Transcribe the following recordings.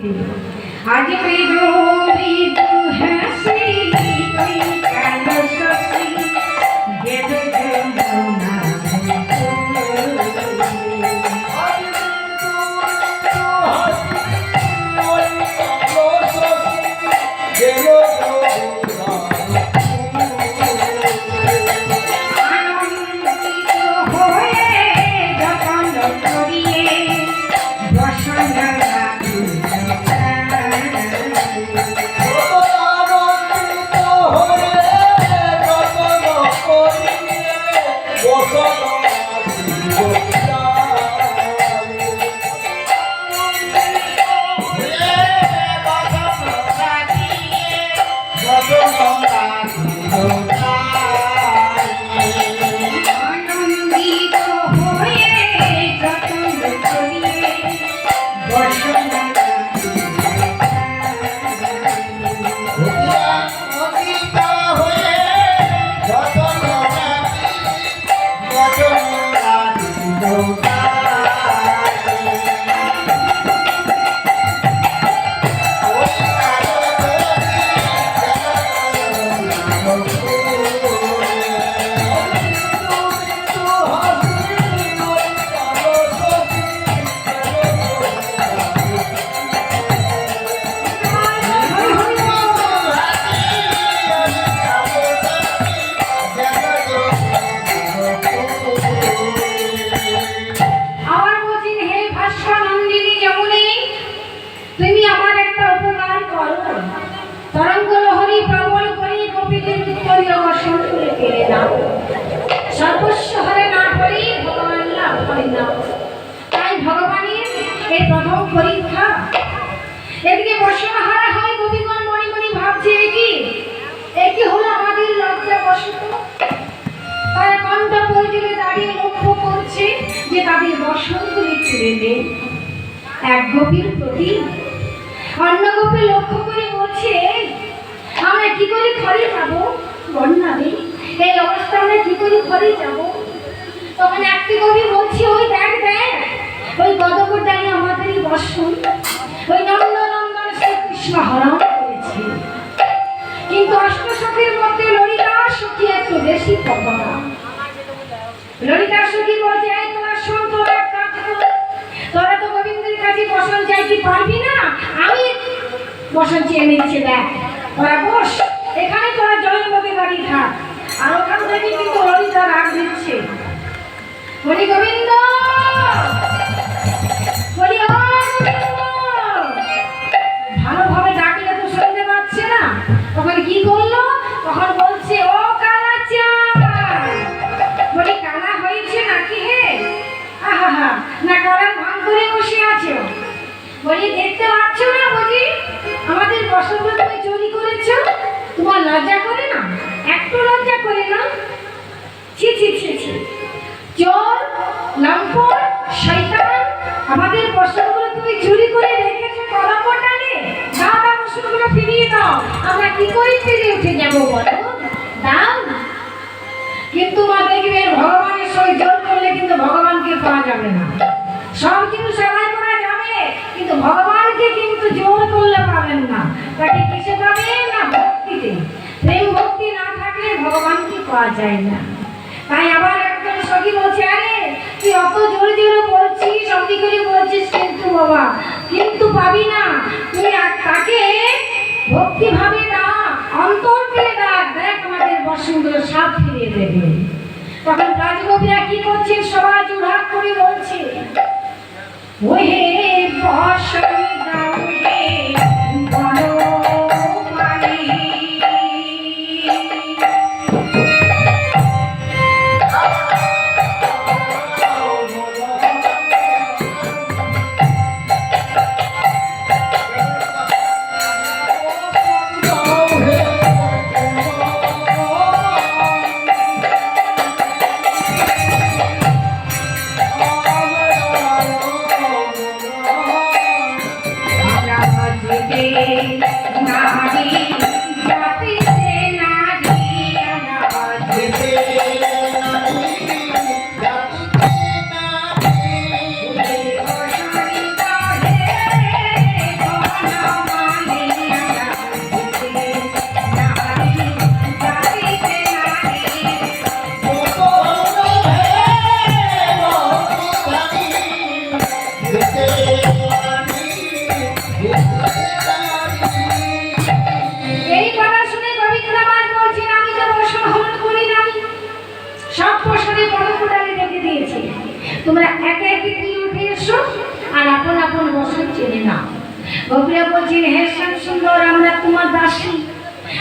आज मृदु मृदु हंसी कोई कालो शशि जब जमुना পরীক্ষা এদিকে বর্ষাহারা হয় গোপীগণ মনে মনে ভাবছে একই হলো আমাদের লজ্জা বসত তারা কণ্ঠ পর্যটে দাঁড়িয়ে লক্ষ্য করছে যে তাদের বসন্তগুলি চুড়ে দেন এক গোপীর প্রতি অন্য গোপী লক্ষ্য করে বলছে আমরা কি করে ঘরে যাবো বন্যা নেই এই অবস্থা আমরা কি করে ঘরে যাবো তখন একটি গোপী বলছে ওই দেখ দেখ ওই গদপুর ডালে আমাদেরই বসন্ত ওই নন্দনন্দন শ্রীকৃষ্ণ হরণ করেছে কিন্তু অষ্টসখীর মধ্যে ললিতা সখী একটু বেশি পকড়া ললিতা সখী বলছে এই তোরা শোন তোরা এক কাজ কর তোরা তো গোবিন্দের কাছে বসন চাইতে পারবি না আমি বসন চেয়ে নিচ্ছে দেখ তোরা বস এখানে তোরা জলের মধ্যে দাঁড়িয়ে থাক আর ওখান থেকে কিন্তু ললিতা রাগ দিচ্ছে হরি গোবিন্দ ভালোভাবে ডাকলে তো শুনতে পাচ্ছে না তখন কি করলো তখন বলছে ও কালাচাঁদ বলি কালা হয়েছে নাকি হে আহা না কালার ভান করে বসে আছো বলি দেখতে পাচ্ছ না বুঝি আমাদের বসন্ত তুমি চুরি করেছো তোমার লজ্জা করে না একটু লজ্জা করে না ছি ছি ছি ছি চোর লম্পট শয়তান আমাদের বসন্তগুলো তুমি চুরি করে রেখেছো কলঙ্ক টানে দাও দাও বসন্তগুলো ফিরিয়ে দাও আমরা কি করে ফিরে উঠে যাবো বলো দাও কিন্তু মা দেখবেন ভগবানের সঙ্গে জোর করলে কিন্তু ভগবানকে পাওয়া যাবে না সব কিছু সবাই করা যাবে কিন্তু ভগবানকে কিন্তু জোর করলে পাবেন না তাকে কিসে পাবেন না ভক্তিতে প্রেম ভক্তি না থাকলে ভগবানকে পাওয়া যায় না তাই আবার একজন সখী বলছে আরে তুই অত জোরে জোরে বলছিস অতি করে বলছিস কিন্তু বাবা কিন্তু পাবি না তুই তাকে ভক্তি ভাবে ডাক অন্তর থেকে ডাক দেখ আমাদের বসন্তগুলো সব ফিরিয়ে দেবে তখন রাজগোপীরা কি করছেন সবাই জোড়হাত করে বলছে ওহে বসন্ত দাও হে বড় এই কথা শুনে গোবিন্দমাল বলছেন, আমি তো বসন হরণ করি নাই, সব বসনে পদকুটালে রেখে দিয়েছি, তোমরা একে একে তুই উঠে এসো আর আপন আপন বসন চেনে নাও। গোপীরা বলছেন, হে শ্যাম সুন্দর, আমরা তোমার দাসী,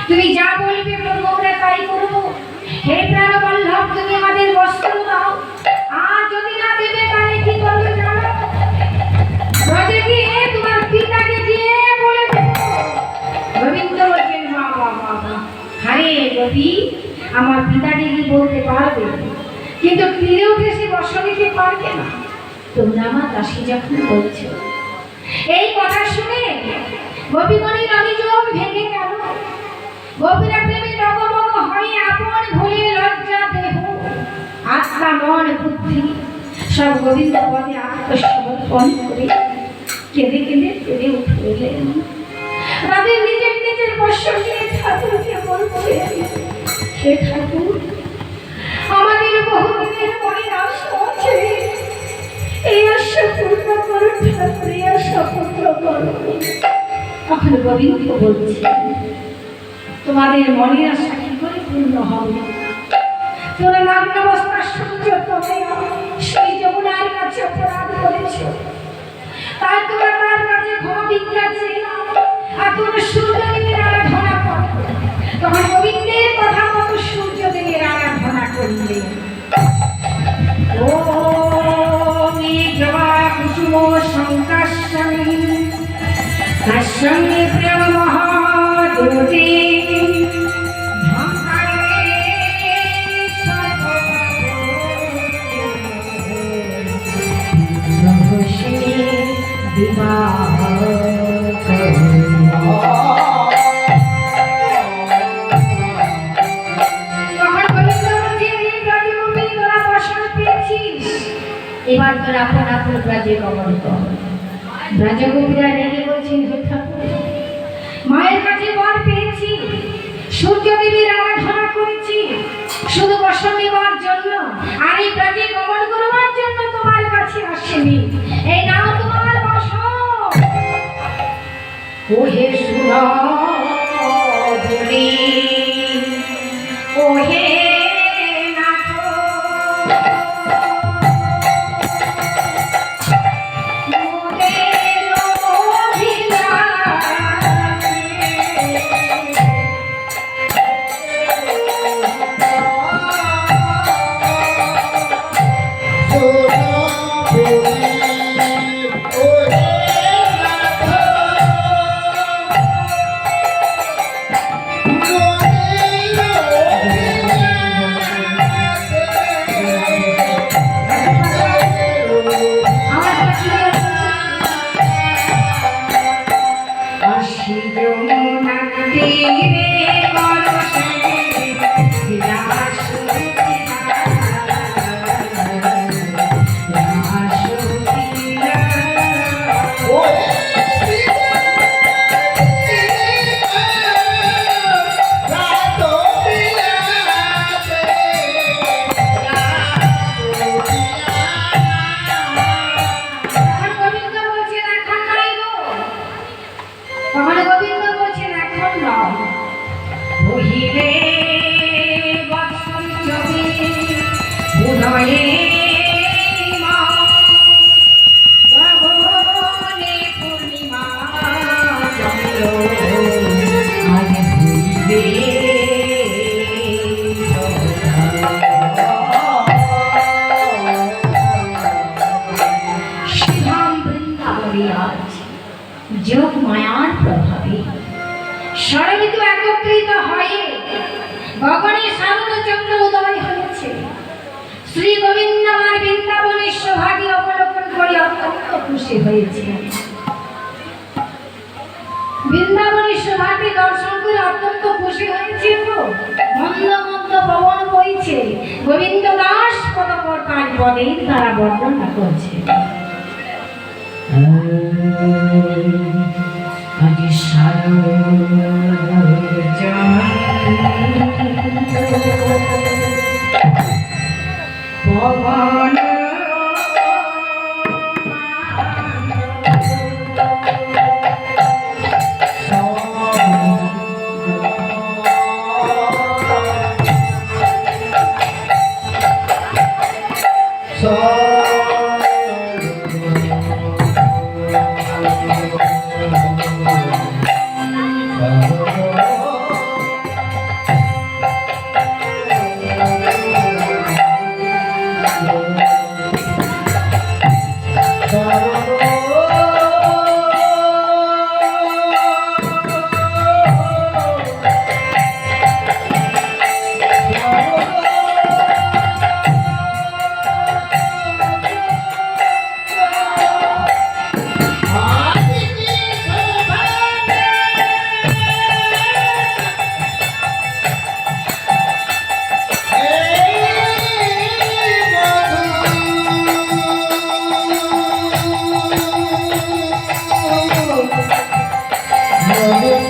তুমি যা বলবে আমরা তাই করবো। হে প্রাণ বল্লভ, তুমি আমাদের বস্ত্র দাও, আর যদি না দেবে তাহলে কি করবে জানো? ব্রজে গিয়ে তোমার পিতাকে গিয়ে বলে দেবো। গোবিন্দ বলছেন, বাবা বাবা, আরে গোপী, আমার পিতাকে কি বলতে পারবে, কিন্তু তীরে উঠে সে বর্ষ নিতে পারবে না, তোমরা আমার দাসী যখন বলছো। এই কথা শুনে গোপীগণের অভিযোগ ভেঙে গেল। গোপীরা প্রেমে ডগমগ হয়ে আপন ভুলে লজ্জা দেহ আত্মা মন বুদ্ধি সব গোবিন্দ পদে আত্মসমর্পণ করে কেঁদে কেঁদে কেঁদে উঠে এলেন। তাদের নিজের নিজের বর্ষ নিয়ে ঠাকুরকে বলছে, হে ঠাকুর, আমাদের বহুদিনের মনে আশা আছে, এই আশা পূর্ণ করো ঠাকুর, এই আশা পূর্ণ করো। তখন গোবিন্দ বলছে, তোমাদের মনের আশা কি করে পূর্ণ হবে? তোমরা নাগ্নাবস্থার সূর্য তবে সেই যমুনার কাছে অপরাধ করেছ, তাই তোমরা তার কাছে ক্ষমা ভিক্ষা চেয়ে আর তোমরা সূর্যদেবের আরাধনা করো। তখন গোবিন্দের কথা মতো সূর্যদেবের আরাধনা করলে। ওম জবা কুসুম সংকাশমি কাশ্যমি প্রেম মহাদুতি এবার তোর আপন আপন ব্রজে গমন কর। ব্রজগোপীরা রেগে বলছেন, হে ঠাকুর, মায়ের কাছে বর পেয়েছি, সূর্যদেবীর আরাধনা করেছি শুধু বসন নেওয়ার জন্য, আর এই ব্রজে গমন করবার জন্য তোমার কাছে আসেনি। এই নাও তোমার বসন। ও হে সুরধুরী, ও হে যোগ মায়ার প্রভাবে ষড়ঋতু একত্রিত হয়ে গগনে শারদচন্দ্র উদয় হয়েছে। শ্রী গোবিন্দ আমার বৃন্দাবনের সৌভাগ্য অবলোকন করে অত্যন্ত খুশি হয়েছে। বৃন্দাবনের সৌভাগ্য দর্শন করে অত্যন্ত খুশি হয়েছে। মন্দ মন্দ পবন বইছে, গোবিন্দ দাস পদকর্তার পদে তারা বর্ণনা করছে। আজি পবন Bye.